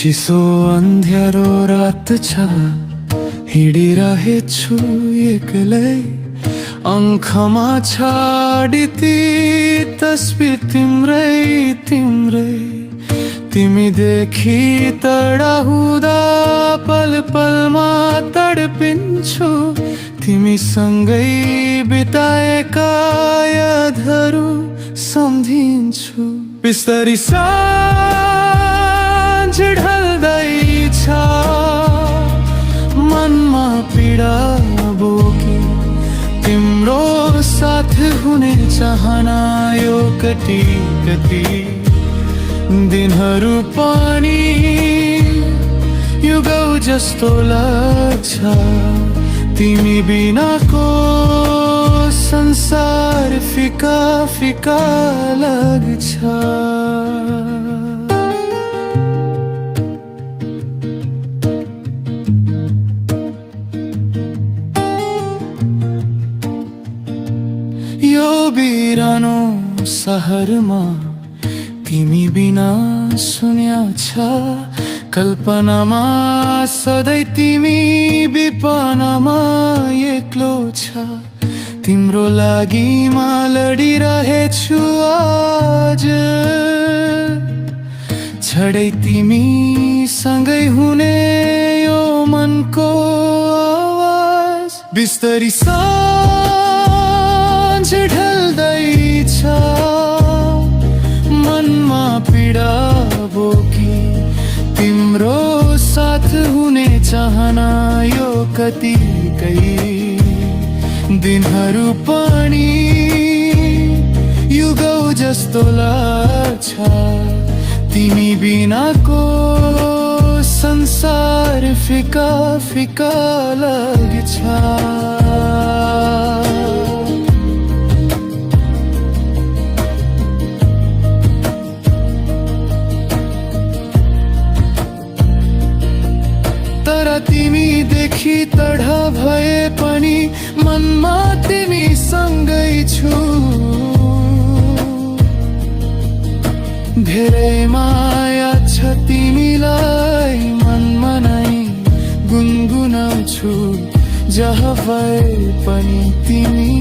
चिसो अन्ध्यारो रात छ हिँडिरहेछु एक्लै आँखामा छाडी तस्बिर तिम्रै तिम्रै तिमीदेखि तडा हुँदा पल पलमा तडपिन्छु तिमीसँगै बिताएका यादहरू सम्झिन्छु बिस्तारी साँझ ढल्दैछ मनमा पीडा बोकी तिम्रो साथ हुने चाहना यो कति कति दिनहरू पनि युगौ जस्तो लाग्छ तिमी बिनाको संसार फिका फिका लाग्छ यो बिरानो सहरमा तिमी बिना सुन्या छ कल्पनामा सधैँ तिमी विपनामा एक्लो छ तिम्रो लागि म लडिरहेछु आज छडै तिमी सँगै हुने यो मनको आवाज बिस्तारी साँझ ढल्दैछ मनमा पीडा बोकी तिम्रो साथ हुने चाहना यो कतिकै दिनहरू पनि युगौ जस्तो लाग्छ तिमी बिनाको संसार फिका फिका लाग्छ तिमी देखि तडा भए पनि मनमा तिमी सँगै छु धेरै माया छ तिमीलाई मनमा नै गुनगुनाउँछु जहाँ भए पनि तिमी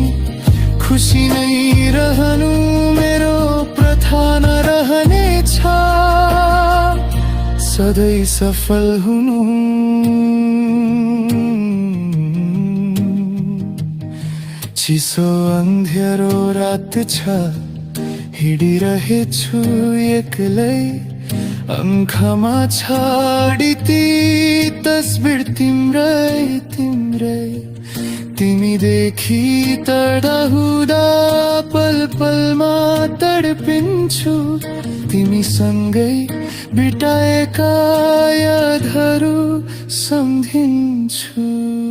खुसी नै रहनु मेरो प्रार्थना रहनेछ सधैँ सफल हुनु चिसो अन्ध्यारो रात छ हिँडिरहेछु एक्लै आँखामा छाडी तस्बिर तिम्रै तिम्रै तिमीदेखि तडा हुँदा पल पलमा तडपिन्छु तिमीसँगै बिताएका यादहरू सम्झिन्छु